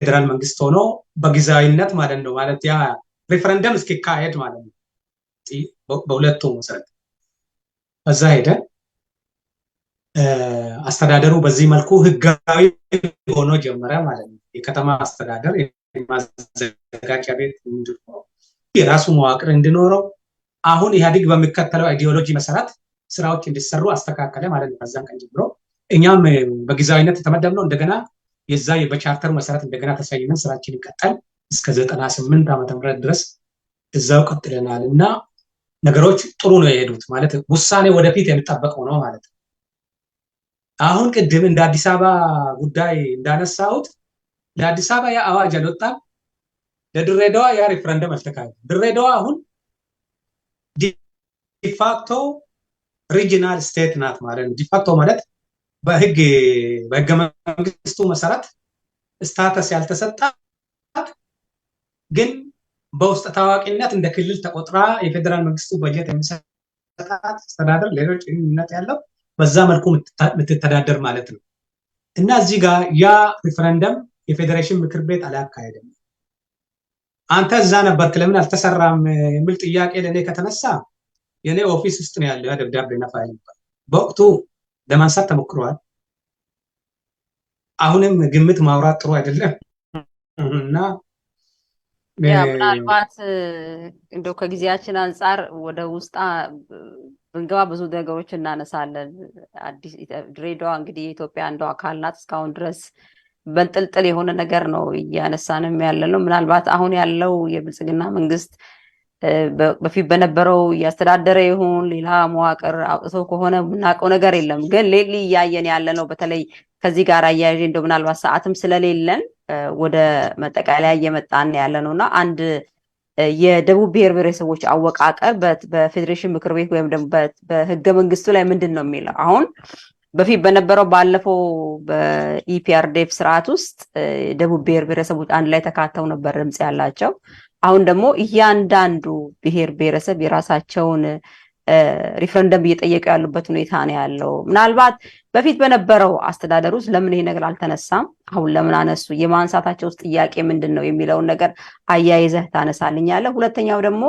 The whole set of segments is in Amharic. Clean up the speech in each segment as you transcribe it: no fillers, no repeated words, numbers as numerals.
የፌዴራል መንግስት ሆኖ በጊዜያዊነት ማለት ነው ማለት ያ ሪፈረንደም እስኪካሄድ ማለት ነው በሁለቱ መሰረት እዛ ሄደ አስተዳደሩ በዚህ መልኩ ህጋዊ ሆኖ ጀመረ ማለት ነው የከተማ አስተዳደር የማዘጋጃ ቤት እንዲኖረው የራሱ መዋቅር እንዲኖረው አሁን ኢህአዴግ በሚከተለው አይዲዮሎጂ መሰረት ስራዎች እንዲሰሩ አስተካከለ ማለት ነው ከዛን ቀን ጀምሮ እኛም በጊዜያዊነት የተመደብነው እንደገና የዛ በቻርተር መሰረት እንደገና ተሰይመን ስራችን ይቀጥል እስከ 98 ዓመተ ምህረት ድረስ እዛው ቀጥለናል እና ነገሮች ጥሩ ነው የሄዱት ማለት ውሳኔ ወደፊት የሚጠበቀው ነው ማለት ነው አሁን ቅድም እንደ አዲስ አበባ ጉዳይ እንዳነሳሁት ለአዲስ አበባ ያ አዋጅ አልወጣም ለድሬዳዋ ያ ሪፈረንደም አልተካሄደም ድሬዳዋ አሁን ዲፋክቶ ሪጂናል ስቴት ናት ማለት ነው ዲፋክቶ ማለት በህግ መንግስቱ መሰረት ስታተስ ያልተሰጣት ግን በውስጥ ታዋቂነት እንደ ክልል ተቆጥራ የፌደራል መንግስቱ በጀት የሚሰጣት አስተዳደር ሌሎች ግንኙነት ያለው በዛ መልኩ የምትተዳደር ማለት ነው እና እዚህ ጋር ያ ሪፈረንደም የፌዴሬሽን ምክር ቤት አላካሄደም አንተ እዛ ነበርክ ለምን አልተሰራም የሚል ጥያቄ ለኔ ከተነሳ የኔ ኦፊስ ውስጥ ነው ያለው ደብዳቤና ፋይል በወቅቱ ለማንሳት ተሞክሯል አሁንም ግምት ማውራት ጥሩ አይደለም እና ምናልባት እንደው ከጊዜያችን አንፃር ወደ ውስጣ ብንገባ ብዙ ነገሮች እናነሳለን አዲስ ድሬዳዋ እንግዲህ የኢትዮጵያ አንዱ አካል ናት እስካሁን ድረስ በንጥልጥል የሆነ ነገር ነው እያነሳንም ያለነው ምናልባት አሁን ያለው የብልጽግና መንግስት በፊት በነበረው ያስተዳደረ ይሁን ሌላ መዋቅር አውጥቶ ከሆነ ምናቀው ነገር የለም ግን ሌሊ ያየን ያለነው በተለይ ከዚህ ጋር አያይዤ እንደው ምናልባት ሰዓትም ስለሌለን ወደ መጠቃለያ እየመጣን ያለነውና አንድ የደቡብ ብሔር ብሔረሰቦች አወቃቀር በፌዴሬሽን ምክር ቤት ወይም ደግሞ በህገ መንግስቱ ላይ ምንድነው የሚለው አሁን በፊት በነበረው ባለፈው በኢፒአርዲኤፍ ስርዓት ውስጥ ደቡብ ብሔር ብሔረሰቦች አንድ ላይ ተካተው ነበር ድምጽ ያላቸው አሁን ደግሞ እያንዳንዱ ብሔር ብሔረሰብ የራሳቸውን ሪፈረንደም እየጠየቁ ያሉበት ሁኔታ ነው ያለው ምናልባት በፊት በነበረው አስተዳደር ውስጥ ለምን ይሄ ነገር አልተነሳም አሁን ለምን አነሱ የማንሳታቸው ውስጥ ጥያቄ ምንድነው የሚለውን ነገር አያይዘህ ታነሳልኛለህ ሁለተኛው ደግሞ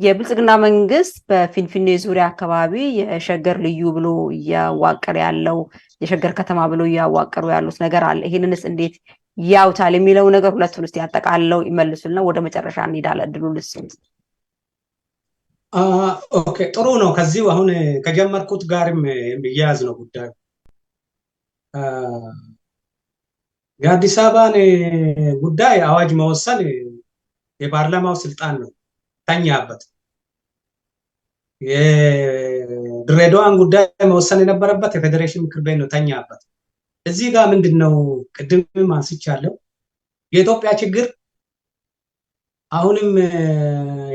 የብልጽግና መንግስት በፊንፊኔ ዙሪያ አካባቢ የሸገር ልዩ ብሎ ያዋቀረ ያለው የሸገር ከተማ ብሎ ያዋቀሩ ያሉት ነገር አለ ይሄንንስ እንዴት ያውታል የሚለው ነገር ሁለቱን እስቲ ያጠቃልለው ይመልሱልና ወደ መጨረሻ እንሄዳለን እድሉ ልስጥ ኦኬ ጥሩ ነው ከዚህ አሁን ከጀመርኩት ጋርም የሚያያዝ ነው ጉዳዩ የአዲስ አበባን ጉዳይ አዋጅ መወሰን የፓርላማው ስልጣን ነው ተኛበት የድሬዳዋን ጉዳይ መወሰን የነበረበት የፌዴሬሽን ምክር ቤት ነው ተኛበት እዚህ ጋር ምንድነው ቅድም አንስቻለሁ የኢትዮጵያ ችግር አሁንም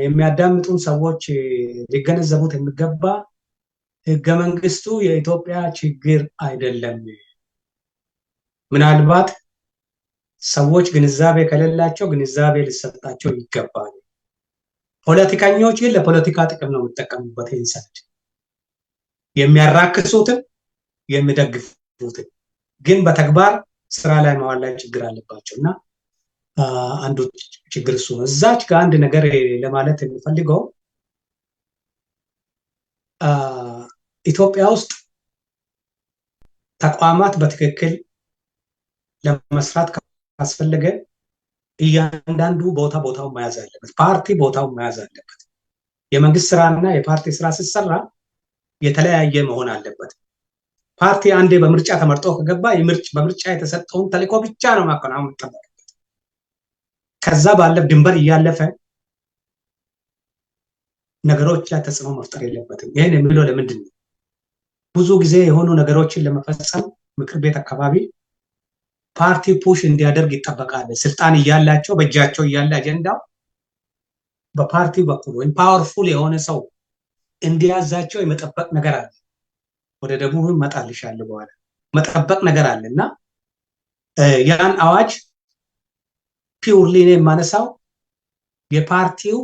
የሚያዳምጡን ሰዎች ሊገነዘቡት የሚገባ ህገ መንግስቱ የኢትዮጵያ ችግር አይደለም ምናልባት ሰዎች ግንዛቤ ከሌላቸው ግንዛቤ ሊሰጣቸው ይገባል ፖለቲከኞች ግን ለፖለቲካ ጥቅም ነው የሚጠቀሙበት ይህን ሰነድ የሚያራክሱትን የሚደግፉትን ግን በተግባር ስራ ላይ ማዋል ላይ ችግር አለባቸውና አንዱ ችግር እሱ ነው እዛች ከአንድ ነገር ለማለት የሚፈልገው ኢትዮጵያ ውስጥ ተቋማት በትክክል ለመስራት ካስፈለገ እያንዳንዱ ቦታው መያዝ አለበት ፓርቲ ቦታው መያዝ አለበት የመንግስት ስራና የፓርቲ ስራ ሲሰራ የተለያየ መሆን አለበት ፓርቲ አንዴ በምርጫ ተመርጦ ከገባ በምርጫ የተሰጠውን ተልዕኮ ብቻ ነው ማከናወን የሚጠበቅበት ከዛ ባለፈ ድንበር እያለፈ ነገሮች ላይ ተጽዕኖ መፍጠር የለበትም ይሄን የሚለው ለምንድን ነው ብዙ ጊዜ የሆኑ ነገሮችን ለመፈጸም ምክር ቤት አካባቢ ፓርቲ ፑሽ እንዲያደርግ ይጠበቃል ስልጣን እያላቸው በእጃቸው እያለ አጀንዳው በፓርቲ በኩል ወይ ፓወርፉል የሆነ ሰው እንዲያዛቸው የመጠበቅ ነገር አለ ወደ ደቡብ መጣልሻለሁ በኋላ መጠበቅ ነገር አለና ያን አዋጅ ፒውርሊ ነው ማነሳው የፓርቲው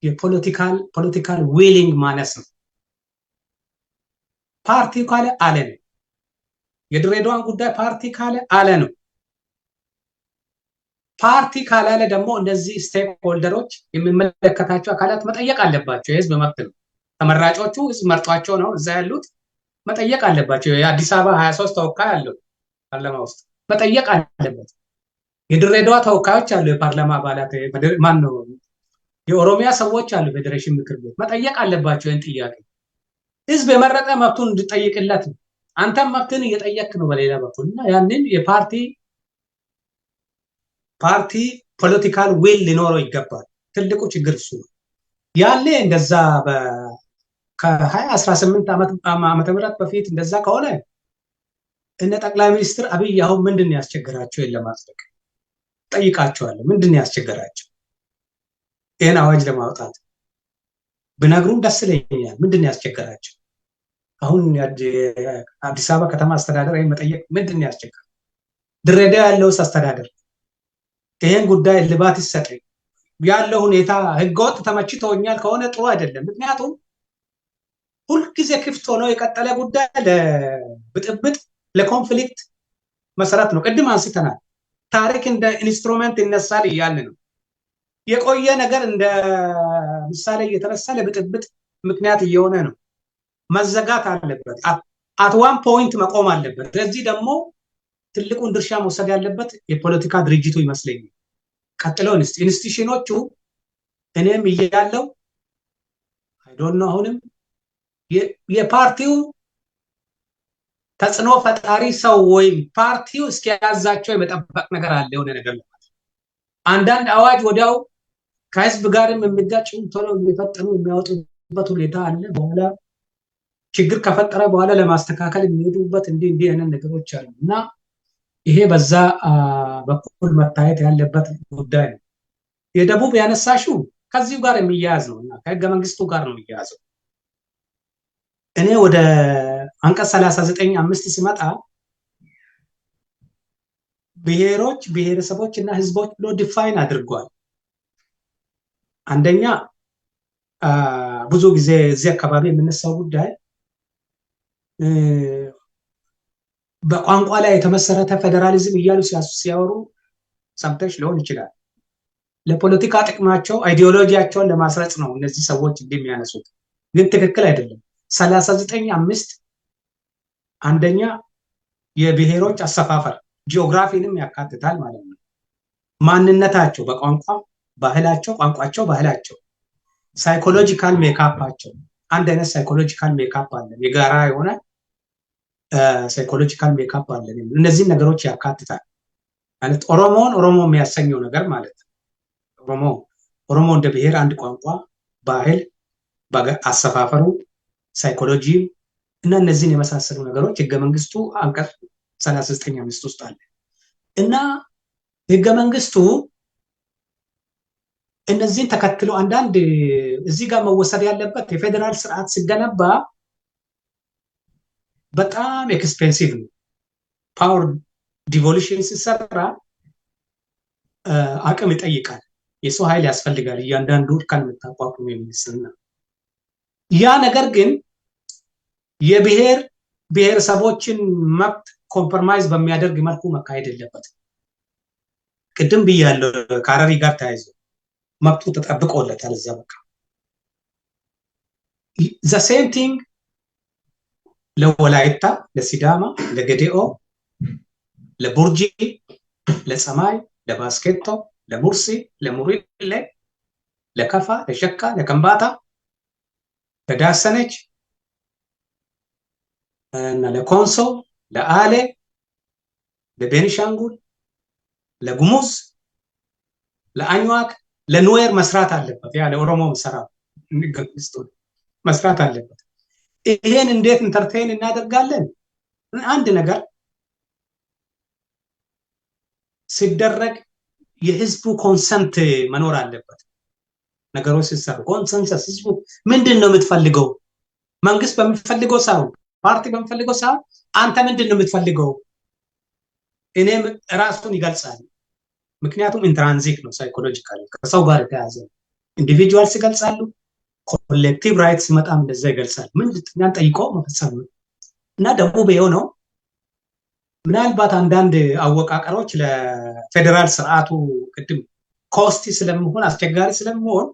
የፖለቲካል ዊሊንግ ማነስ ነው ፓርቲው ካለ አለ ነው የድሬዳዋን ጉዳይ ፓርቲ ካለ አለ ነው ፓርቲ ካላለ ደግሞ እነዚህ ስቴክ ሆልደሮች የሚመለከታቸው አካላት መጠየቅ አለባቸው። የህዝብ መብት ነው። ተመራጮቹ ህዝብ መርጧቸው ነው እዛ ያሉት፣ መጠየቅ አለባቸው። የአዲስ አበባ 23 ተወካይ አለው ፓርላማ ውስጥ መጠየቅ አለበት። የድሬዳዋ ተወካዮች አሉ፣ የፓርላማ አባላት ማን ነው፣ የኦሮሚያ ሰዎች አሉ፣ ፌዴሬሽን ምክር ቤት መጠየቅ አለባቸው። ይህን ጥያቄ ህዝብ የመረጠ መብቱን እንድጠይቅለት ነው። አንተም መብትን እየጠየቅ ነው በሌላ በኩል እና ያንን ፓርቲ ፖለቲካል ዊል ሊኖረው ይገባል። ትልቁ ችግር እሱ ነው። ያለ እንደዛ ከ2018 ዓመተ ምህረት በፊት እንደዛ ከሆነ እነ ጠቅላይ ሚኒስትር አብይ አሁን ምንድን ነው ያስቸገራቸው? ለማጽደቅ ጠይቃቸዋለሁ። ምንድን ነው ያስቸገራቸው? ይህን አዋጅ ለማውጣት ብነግሩም ደስ ይለኛል። ምንድን ነው ያስቸገራቸው? አሁን አዲስ አበባ ከተማ አስተዳደር መጠየቅ ምንድን ነው ያስቸገራቸው? ድሬዳዋ ያለውስ አስተዳደር ይህን ጉዳይ ልባት ይሰጠኝ። ያለው ሁኔታ ህገወጥ ተመችቶኛል ከሆነ ጥሩ አይደለም። ምክንያቱም ሁልጊዜ ክፍት ሆኖ የቀጠለ ጉዳይ ለብጥብጥ ለኮንፍሊክት መሰረት ነው። ቅድም አንስተናል። ታሪክ እንደ ኢንስትሩመንት ይነሳል እያልን ነው። የቆየ ነገር እንደ ምሳሌ እየተነሳ ለብጥብጥ ምክንያት እየሆነ ነው። መዘጋት አለበት። አት ዋን ፖይንት መቆም አለበት። ለዚህ ደግሞ ትልቁን ድርሻ መውሰድ ያለበት የፖለቲካ ድርጅቱ ይመስለኛል። ቀጥለው ኢንስቲትዩሽኖቹ እኔም እያለው አይ ዶንት ኖ አሁንም የፓርቲው ተጽዕኖ ፈጣሪ ሰው ወይም ፓርቲው እስኪያዛቸው የመጠበቅ ነገር አለ። የሆነ ነገር ነው። አንዳንድ አዋጅ ወዲያው ከህዝብ ጋርም የሚጋጭም ቶሎ የሚፈጠኑ የሚያወጡበት ሁኔታ አለ። በኋላ ችግር ከፈጠረ በኋላ ለማስተካከል የሚሄዱበት እንዲህ አይነት ነገሮች አሉ እና ይሄ በዛ በኩል መታየት ያለበት ጉዳይ ነው። የደቡብ ያነሳሽው ከዚሁ ጋር የሚያያዝ ነው እና ከህገ መንግስቱ ጋር ነው የሚያያዘው። እኔ ወደ አንቀጽ 39(5) ሲመጣ ብሔሮች፣ ብሔረሰቦች እና ህዝቦች ብሎ ዲፋይን አድርጓል። አንደኛ ብዙ ጊዜ እዚህ አካባቢ የምነሳው ጉዳይ በቋንቋ ላይ የተመሰረተ ፌዴራሊዝም እያሉ ሲያወሩ ሰምተሽ ሊሆን ይችላል። ለፖለቲካ ጥቅማቸው አይዲዮሎጂያቸውን ለማስረጽ ነው እነዚህ ሰዎች እንደሚያነሱት፣ ግን ትክክል አይደለም። 39(5) አንደኛ የብሔሮች አሰፋፈር ጂኦግራፊንም ያካትታል ማለት ነው። ማንነታቸው በቋንቋ ባህላቸው፣ ቋንቋቸው ባህላቸው፣ ሳይኮሎጂካል ሜካፓቸው፣ አንድ አይነት ሳይኮሎጂካል ሜካፕ አለ፣ የጋራ የሆነ ሳይኮሎጂካል ሜካፕ አለ። እነዚህ ነገሮች ያካትታል ማለት ኦሮሞን ኦሮሞ የሚያሰኘው ነገር ማለት ነው። ኦሮሞ እንደ ብሔር አንድ ቋንቋ፣ ባህል፣ አሰፋፈሩ፣ ሳይኮሎጂ እና እነዚህን የመሳሰሉ ነገሮች ህገ መንግስቱ አንቀጽ 39(5) ውስጥ አለ እና ህገ መንግስቱ እነዚህን ተከትሎ አንዳንድ እዚህ ጋር መወሰድ ያለበት የፌዴራል ስርዓት ሲገነባ በጣም ኤክስፔንሲቭ ነው። ፓወር ዲቮሉሽን ሲሰራ አቅም ይጠይቃል፣ የሰው ኃይል ያስፈልጋል። እያንዳንዱ እርከን የምታቋቁም የሚመስልና ያ ነገር ግን የብሔር ብሔረሰቦችን መብት ኮምፕሮማይዝ በሚያደርግ መልኩ መካሄድ የለበትም። ቅድም ብያለሁ፣ ከሀረሪ ጋር ተያይዞ መብቱ ተጠብቆለታል። እዛ በቃ ዘ ሴም ቲንግ ለወላይታ፣ ለሲዳማ፣ ለገዴኦ፣ ለቡርጂ፣ ለጸማይ፣ ለባስኬቶ፣ ለሙርሲ፣ ለሙሪሌ፣ ለከፋ፣ ለሸካ፣ ለከምባታ፣ ለዳሰነች እና ለኮንሶ፣ ለአሌ፣ ለቤኒሻንጉል፣ ለጉሙዝ፣ ለአኝዋክ፣ ለኑዌር መስራት አለበት። ያ ለኦሮሞ መስራት አለበት። ይሄን እንዴት ኢንተርቴይን እናደርጋለን? አንድ ነገር ሲደረግ የህዝቡ ኮንሰንት መኖር አለበት። ነገሮች ሲሰሩ ኮንሰንሰስ፣ ህዝቡ ምንድን ነው የምትፈልገው? መንግስት በሚፈልገው ሳይሆን ፓርቲ በሚፈልገው ሳይሆን አንተ ምንድን ነው የምትፈልገው? እኔም ራሱን ይገልጻል። ምክንያቱም ኢንትራንዚክ ነው፣ ሳይኮሎጂካል ከሰው ጋር የተያዘ ኢንዲቪጁዋልስ ይገልጻሉ። ኮሌክቲቭ ራይትስ ሲመጣም እንደዛ ይገልጻል። ምንድን ጠይቆ መፈጸም ነው እና ደቡብ የሆነው ምናልባት አንዳንድ አወቃቀሮች ለፌዴራል ስርዓቱ ቅድም ኮስቲ ስለመሆን አስቸጋሪ ስለመሆን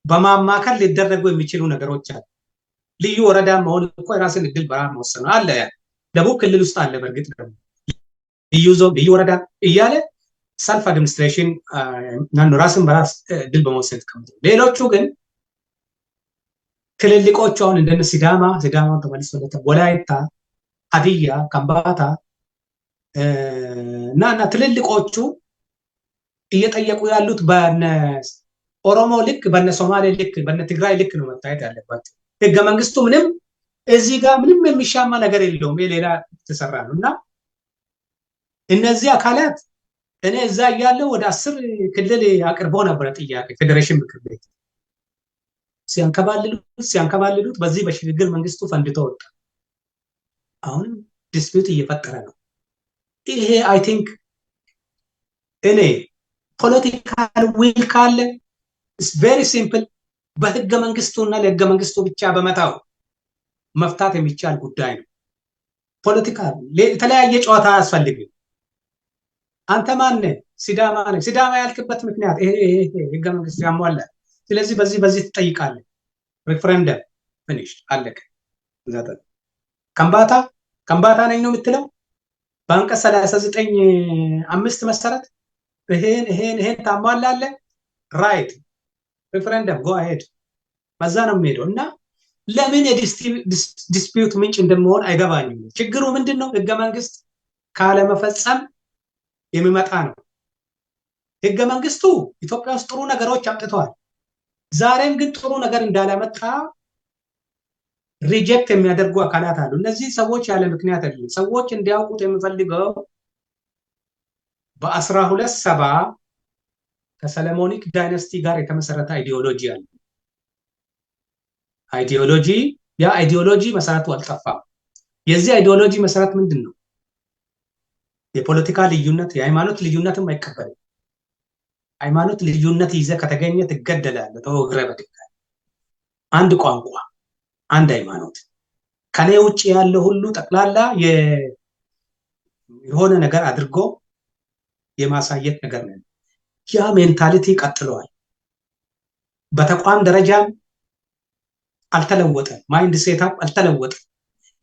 በማማከል ሊደረጉ የሚችሉ ነገሮች አሉ። ልዩ ወረዳ መሆን እኮ የራስን እድል በራስ መወሰን አለ። ደቡብ ክልል ውስጥ አለ። በእርግጥ ደግሞ ልዩ ዞን፣ ልዩ ወረዳ እያለ ሰልፍ አድሚኒስትሬሽን ራስን በራስ እድል በመወሰን ተቀምጡ። ሌሎቹ ግን ትልልቆቹ አሁን እንደነ ሲዳማ ተመልሶ ወላይታ፣ ሀዲያ፣ ከምባታ እና ትልልቆቹ እየጠየቁ ያሉት በነ ኦሮሞ ልክ በነ ሶማሌ ልክ በነ ትግራይ ልክ ነው መታየት ያለባቸው። ህገ መንግስቱ ምንም እዚህ ጋር ምንም የሚሻማ ነገር የለውም። ሌላ ተሰራ ነው እና እነዚህ አካላት እኔ እዛ እያለሁ ወደ 10 ክልል አቅርቦ ነበር ጥያቄ ፌዴሬሽን ምክር ቤት ሲያንከባልሉት በዚህ በሽግግር መንግስቱ ፈንድቶ ወጣ። አሁንም ዲስፒዩት እየፈጠረ ነው። ይሄ አይ ቲንክ እኔ ፖለቲካል ዊል ካለ ኢትስ ቬሪ ሲምፕል በህገ መንግስቱና ለህገ መንግስቱ ብቻ በመታው መፍታት የሚቻል ጉዳይ ነው። ፖለቲካ የተለያየ ጨዋታ አያስፈልግም። አንተ ማን ሲዳማ ነህ? ሲዳማ ያልክበት ምክንያት ይሄ ህገ መንግስት ያሟላል። ስለዚህ በዚህ ትጠይቃለህ። ሬፈረንደም ፊኒሽ አለቀ። ከምባታ ነኝ ነው የምትለው በአንቀጽ 39(5) መሰረት ይሄን ታሟላለህ። ራይት ሬፈረንደም ጎ አሄድ በዛ ነው የሚሄደው እና ለምን የዲስፒዩት ምንጭ እንደሚሆን አይገባኝም። ችግሩ ምንድነው? ህገ መንግስት ካለመፈጸም የሚመጣ ነው። ህገ መንግስቱ ኢትዮጵያ ውስጥ ጥሩ ነገሮች አምጥተዋል። ዛሬም ግን ጥሩ ነገር እንዳላመጣ ሪጀክት የሚያደርጉ አካላት አሉ። እነዚህ ሰዎች ያለ ምክንያት አይደለም። ሰዎች እንዲያውቁት የሚፈልገው በ1270 ከሰለሞኒክ ዳይናስቲ ጋር የተመሰረተ አይዲዮሎጂ አለ። ያ አይዲዮሎጂ መሰረቱ አልጠፋም። የዚህ አይዲዮሎጂ መሰረት ምንድነው? የፖለቲካ ልዩነት፣ የሃይማኖት ልዩነትም አይቀበልም። ሃይማኖት ልዩነት ይዘህ ከተገኘ ትገደላለህ፣ ተወግረህ በድንጋይ። አንድ ቋንቋ፣ አንድ ሃይማኖት፣ ከኔ ውጭ ያለ ሁሉ ጠቅላላ የሆነ ነገር አድርጎ የማሳየት ነገር ነው። ያ ሜንታሊቲ ቀጥሏል። በተቋም ደረጃም አልተለወጠም። ማይንድ ሴታፕ አልተለወጠም።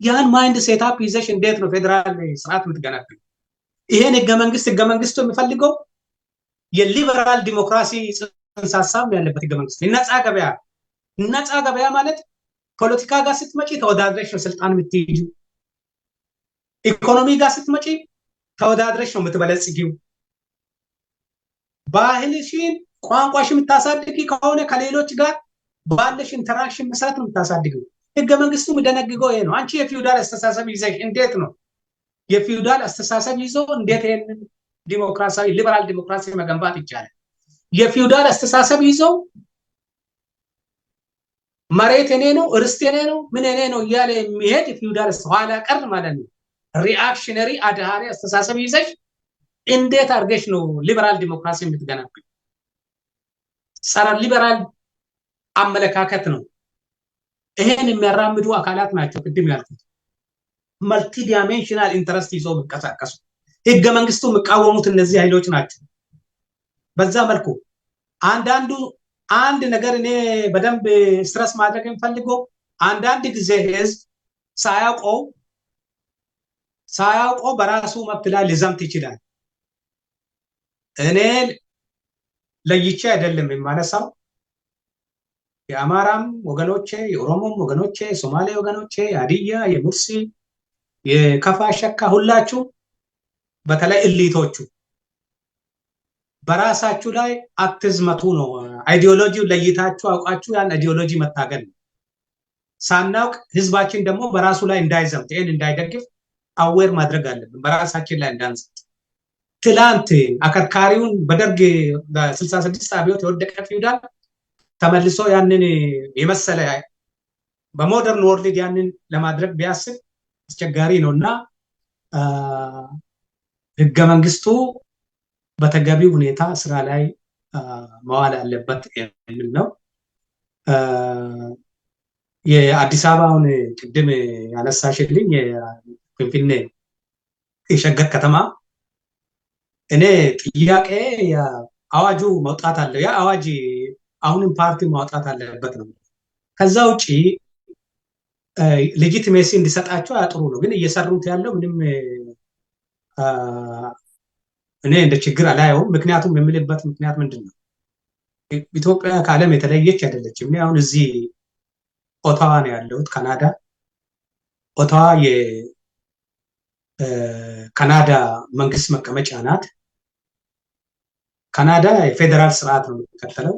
ያን ማይንድ ሴታፕ ይዘሽ እንዴት ነው ፌደራል ስርዓት የምትገነቢው? ይሄን ህገ መንግስቱ የሚፈልገው የሊበራል ዲሞክራሲ ጽንሰ ሀሳብ ያለበት ህገ መንግስት። ነፃ ገበያ ማለት ፖለቲካ ጋር ስትመጪ ተወዳድረሽ ነው ስልጣን የምትይዙ። ኢኮኖሚ ጋር ስትመጪ ተወዳድረሽ ነው የምትበለጽጊው። ባህልሽን፣ ቋንቋሽ የምታሳድጊ ከሆነ ከሌሎች ጋር ባለሽ ኢንተራክሽን መሰረት ነው የምታሳድጊው። ህገ መንግስቱ የሚደነግገው ይሄ ነው። አንቺ የፊውዳል አስተሳሰብ ይዘሽ እንዴት ነው የፊውዳል አስተሳሰብ ይዞ እንዴት ይሄንን ዲሞክራሲያዊ ሊበራል ዲሞክራሲ መገንባት ይቻላል? የፊውዳል አስተሳሰብ ይዞ መሬት እኔ ነው፣ ርስት እኔ ነው፣ ምን እኔ ነው እያለ የሚሄድ ፊውዳል ኋላ ቀር ማለት ነው። ሪአክሽነሪ አድሃሪ አስተሳሰብ ይዘሽ እንዴት አድርገሽ ነው ሊበራል ዲሞክራሲ የምትገነቢው? ጸረ ሊበራል አመለካከት ነው። ይሄን የሚያራምዱ አካላት ናቸው ቅድም ያልኩት መልቲ ዳይሜንሽናል ኢንተረስት ይዞ የሚንቀሳቀሱ። ህገ መንግስቱ የሚቃወሙት እነዚህ ኃይሎች ናቸው። በዛ መልኩ አንድ ነገር እኔ በደንብ ስትረስ ማድረግ የምፈልገው አንዳንድ ጊዜ ህዝብ ሳያውቀው በራሱ መብት ላይ ሊዘምት ይችላል። እኔ ለይቼ አይደለም የማነሳው። የአማራም ወገኖቼ፣ የኦሮሞም ወገኖቼ፣ የሶማሌ ወገኖቼ፣ የሀዲያ፣ የሙርሲ፣ የከፋ፣ ሸካ ሁላችሁ በተለይ እሊቶቹ በራሳችሁ ላይ አትዝመቱ ነው። አይዲዮሎጂው ለይታችሁ አውቃችሁ ያን አይዲዮሎጂ መታገል ነው። ሳናውቅ ህዝባችን ደግሞ በራሱ ላይ እንዳይዘምት፣ ይሄን እንዳይደግፍ አዌር ማድረግ አለብን። በራሳችን ላይ እንዳንዘምት። ትላንት አከርካሪውን በደርግ በ66 አብዮት የወደቀ ፊውዳል ተመልሶ ያንን የመሰለ በሞደርን ወርልድ ያንን ለማድረግ ቢያስብ አስቸጋሪ ነውና ህገ መንግስቱ በተገቢው ሁኔታ ስራ ላይ መዋል አለበት የሚል ነው። የአዲስ አበባውን ቅድም ያነሳሽልኝ የፊንፊኔ የሸገር ከተማ እኔ ጥያቄ አዋጁ መውጣት አለ። ያ አዋጅ አሁንም ፓርቲ ማውጣት አለበት ነው። ከዛ ውጪ ሌጂቲሜሲ እንዲሰጣቸው አጥሩ ነው። ግን እየሰሩት ያለው ምንም እኔ እንደ ችግር አላየውም። ምክንያቱም የምልበት ምክንያት ምንድን ነው? ኢትዮጵያ ከዓለም የተለየች አይደለችም። እኔ አሁን እዚህ ኦታዋ ነው ያለሁት ካናዳ። ኦታዋ የካናዳ መንግስት መቀመጫ ናት። ካናዳ የፌዴራል ስርዓት ነው የሚከተለው።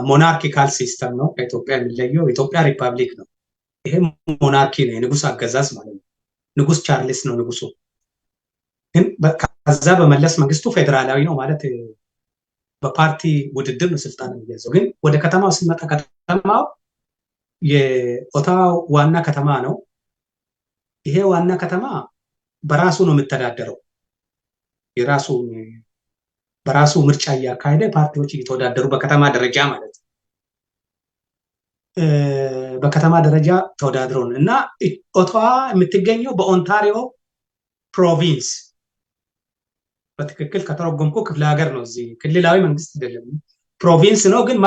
ሞናርኪካል ሲስተም ነው ከኢትዮጵያ የሚለየው። ኢትዮጵያ ሪፐብሊክ ነው። ይሄ ሞናርኪ ነው፣ የንጉስ አገዛዝ ማለት ነው። ንጉስ ቻርልስ ነው ንጉሱ። ግን ከዛ በመለስ መንግስቱ ፌዴራላዊ ነው ማለት በፓርቲ ውድድር ነው ስልጣን የሚያዘው። ግን ወደ ከተማው ሲመጣ ከተማው የኦታዋ ዋና ከተማ ነው። ይሄ ዋና ከተማ በራሱ ነው የሚተዳደረው። በራሱ ምርጫ እያካሄደ ፓርቲዎች እየተወዳደሩ በከተማ ደረጃ ማለት ነው። በከተማ ደረጃ ተወዳድረው እና ኦታዋ የምትገኘው በኦንታሪዮ ፕሮቪንስ፣ በትክክል ከተረጎምኩ ክፍለ ሀገር ነው። እዚህ ክልላዊ መንግስት አይደለም፣ ፕሮቪንስ ነው። ግን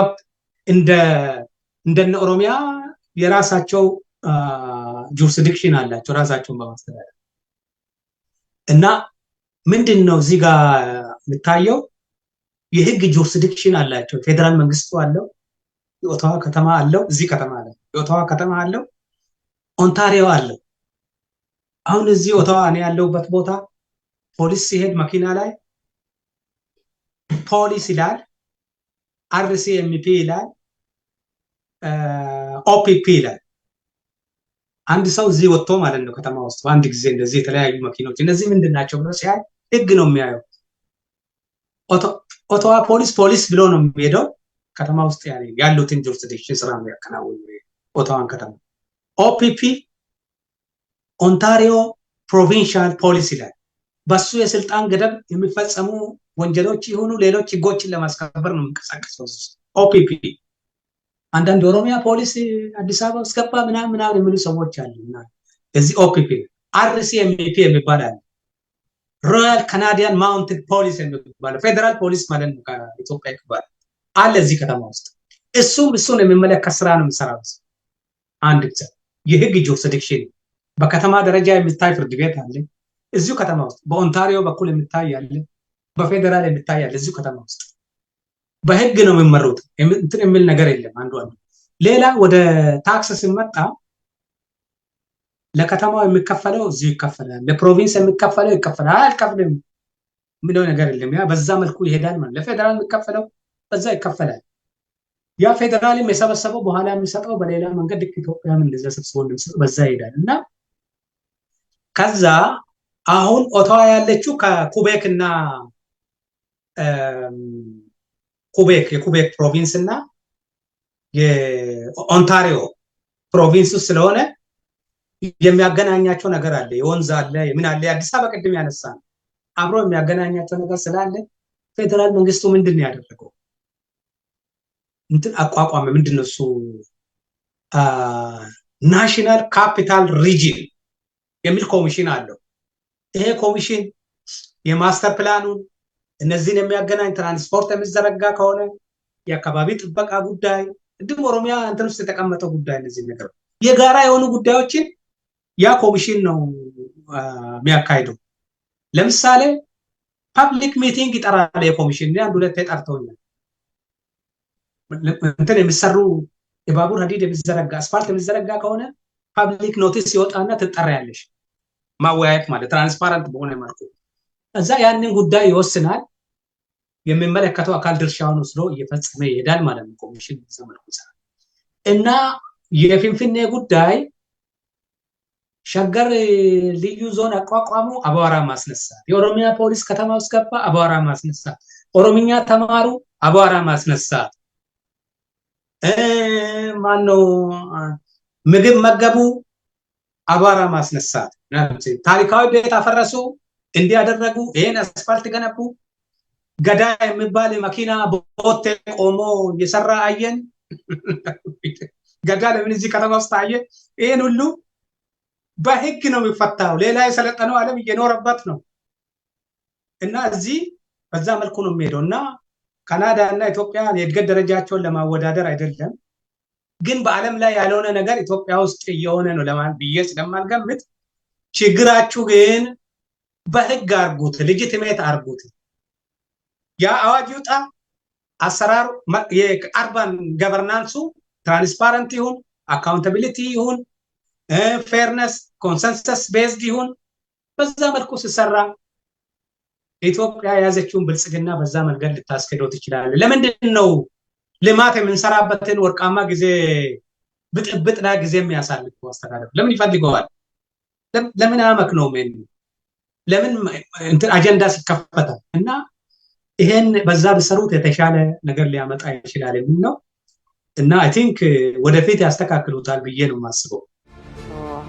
እንደነ ኦሮሚያ የራሳቸው ጁሪስዲክሽን አላቸው ራሳቸውን በማስተዳደር እና ምንድን ነው እዚህ ጋር የሚታየው የህግ ጁሪስዲክሽን አላቸው። ፌዴራል መንግስቱ አለው፣ የኦታዋ ከተማ አለው፣ እዚህ ከተማ አለ፣ የኦታዋ ከተማ አለው፣ ኦንታሪዮ አለው። አሁን እዚህ ኦታዋ እኔ ያለሁበት ቦታ ፖሊስ ሲሄድ መኪና ላይ ፖሊስ ይላል፣ አርሲኤምፒ ይላል፣ ኦፒፒ ይላል። አንድ ሰው እዚህ ወጥቶ ማለት ነው ከተማ ውስጥ በአንድ ጊዜ እንደዚህ የተለያዩ መኪኖች እነዚህ ምንድን ናቸው ብሎ ሲያይ ህግ ነው የሚያየው። ኦታዋ ፖሊስ ብሎ ነው የሚሄደው። ከተማ ውስጥ ያሉትን ጁሪስዲክሽን ስራ ነው ያከናውኑ ኦታዋን ከተማ። ኦፒፒ ኦንታሪዮ ፕሮቪንሻል ፖሊስ ይላል። በሱ የስልጣን ገደብ የሚፈጸሙ ወንጀሎች ይሁኑ ሌሎች ህጎችን ለማስከበር ነው የሚንቀሳቀሰው ኦፒፒ። አንዳንድ የኦሮሚያ ፖሊስ አዲስ አበባ ውስጥ ገባ ምናምን የሚሉ ሰዎች አሉ። እዚህ ኦፒፒ አርሲኤምፒ የሚባል አለ፣ ሮያል ካናዲያን ማውንትድ ፖሊስ የሚባል ፌዴራል ፖሊስ ማለት ነው ከኢትዮጵያ ይባላል አለ እዚህ ከተማ ውስጥ። እሱን የሚመለከት ስራ ነው የሚሰራው። አንድ ጊዜ የህግ ጁሪስዲክሽን በከተማ ደረጃ የሚታይ ፍርድ ቤት አለ እዚሁ ከተማ ውስጥ። በኦንታሪዮ በኩል የሚታይ አለ፣ በፌዴራል የሚታይ አለ እዚሁ ከተማ ውስጥ። በህግ ነው የሚመሩት። እንትን የሚል ነገር የለም አንዱ። ሌላ ወደ ታክስ ሲመጣ ለከተማው የሚከፈለው እዚሁ ይከፈላል፣ ለፕሮቪንስ የሚከፈለው ይከፈላል። አልከፍልም የሚለው ነገር የለም። ያ በዛ መልኩ ይሄዳል ማለት። ለፌዴራል የሚከፈለው በዛ ይከፈላል። ያ ፌዴራልም የሰበሰበው በኋላ የሚሰጠው በሌላ መንገድ ኢትዮጵያም እንደዛ ሰብስቦ እንደሚሰጠው በዛ ይሄዳል እና ከዛ አሁን ኦታዋ ያለችው ከኩቤክ እና የኩቤክ ፕሮቪንስ እና የኦንታሪዮ ፕሮቪንስ ስለሆነ የሚያገናኛቸው ነገር አለ። የወንዝ አለ፣ ምን አለ። አዲስ አበባ ቅድም ያነሳ ነው አብሮ የሚያገናኛቸው ነገር ስላለ ፌዴራል መንግስቱ ምንድን ያደረገው እንትን አቋቋመ። ምንድነው እሱ ናሽናል ካፒታል ሪጅን የሚል ኮሚሽን አለው። ይሄ ኮሚሽን የማስተር ፕላኑን እነዚህን የሚያገናኝ ትራንስፖርት የሚዘረጋ ከሆነ የአካባቢ ጥበቃ ጉዳይ እንዲሁም ኦሮሚያ እንትን ውስጥ የተቀመጠው ጉዳይ እነዚህ ነገር የጋራ የሆኑ ጉዳዮችን ያ ኮሚሽን ነው የሚያካሂደው። ለምሳሌ ፐብሊክ ሚቲንግ ይጠራል የኮሚሽን። አንድ ሁለት ጠርተውኛል። እንትን የሚሰሩ የባቡር ሀዲድ የሚዘረጋ አስፋልት የሚዘረጋ ከሆነ ፐብሊክ ኖቲስ ይወጣና ትጠራያለሽ። ማወያየት ማለት ትራንስፓረንት በሆነ መልኩ እዛ ያንን ጉዳይ ይወስናል። የሚመለከተው አካል ድርሻውን ወስዶ እየፈጸመ ይሄዳል ማለት ነው ኮሚሽን ዘመኑ እና የፊንፊኔ ጉዳይ ሸገር ልዩ ዞን አቋቋሙ፣ አቧራ ማስነሳት። የኦሮሚያ ፖሊስ ከተማ ውስጥ ገባ፣ አቧራ ማስነሳት። ኦሮምኛ ተማሩ፣ አቧራ ማስነሳት። ማነው ምግብ መገቡ፣ አቧራ ማስነሳት። ታሪካዊ ቤት አፈረሱ፣ እንዲያደረጉ ይሄን አስፋልት ገነቡ። ገዳ የሚባል መኪና ቦቴ ቆሞ እየሰራ አየን። ገዳ ለምን እዚህ ከተማ ውስጥ አየ? ይሄን ሁሉ በህግ ነው የሚፈታው። ሌላ የሰለጠነው ዓለም እየኖረበት ነው። እና እዚህ በዛ መልኩ ነው የሚሄደው እና ካናዳ እና ኢትዮጵያ የእድገት ደረጃቸውን ለማወዳደር አይደለም፣ ግን በዓለም ላይ ያልሆነ ነገር ኢትዮጵያ ውስጥ እየሆነ ነው ለማለት ብዬ ስለማልገምት ችግራችሁ ግን በህግ አርጉት፣ ሌጂቲሜት አርጉት። ያ አዋጅ ይውጣ፣ አሰራሩ የአርባን ገቨርናንሱ ትራንስፓረንት ይሁን፣ አካውንታቢሊቲ ይሁን፣ ፌርነስ ኮንሰንሰስ ቤዝድ ይሁን። በዛ መልኩ ሲሰራ ኢትዮጵያ የያዘችውን ብልጽግና በዛ መንገድ ልታስኬደው ትችላለች። ለምንድን ነው ልማት የምንሰራበትን ወርቃማ ጊዜ ብጥብጥና ጊዜ የሚያሳልፈው አስተዳደር ለምን ይፈልገዋል? ለምን አያመክነውም? ለምን እንትን አጀንዳ ሲከፈታል? እና ይሄን በዛ በሰሩት የተሻለ ነገር ሊያመጣ ይችላል የሚል ነው እና አይ ቲንክ ወደፊት ያስተካክሉታል ብዬ ነው የማስበው።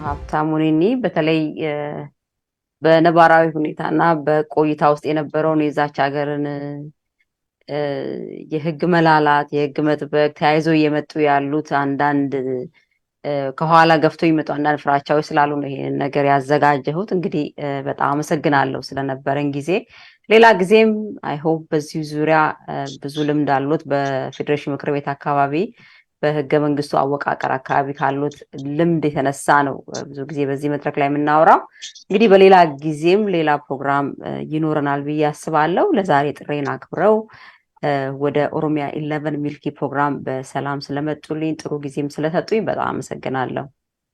ሀብታሙኒ በተለይ በነባራዊ ሁኔታና በቆይታ ውስጥ የነበረውን የዛች ሀገርን የህግ መላላት፣ የህግ መጥበቅ ተያይዘው እየመጡ ያሉት አንዳንድ ከኋላ ገፍቶ ይመጡ አንዳንድ ፍራቻዎች ስላሉ ነው ይሄን ነገር ያዘጋጀሁት። እንግዲህ በጣም አመሰግናለሁ ስለነበረን ጊዜ። ሌላ ጊዜም አይ ሆፕ በዚህ ዙሪያ ብዙ ልምድ አሉት በፌዴሬሽን ምክር ቤት አካባቢ በህገ መንግስቱ አወቃቀር አካባቢ ካሉት ልምድ የተነሳ ነው ብዙ ጊዜ በዚህ መድረክ ላይ የምናወራው። እንግዲህ በሌላ ጊዜም ሌላ ፕሮግራም ይኖረናል ብዬ አስባለሁ። ለዛሬ ጥሬን አክብረው ወደ ኦሮሚያ 11 ሚልኪ ፕሮግራም በሰላም ስለመጡልኝ ጥሩ ጊዜም ስለሰጡኝ በጣም አመሰግናለሁ።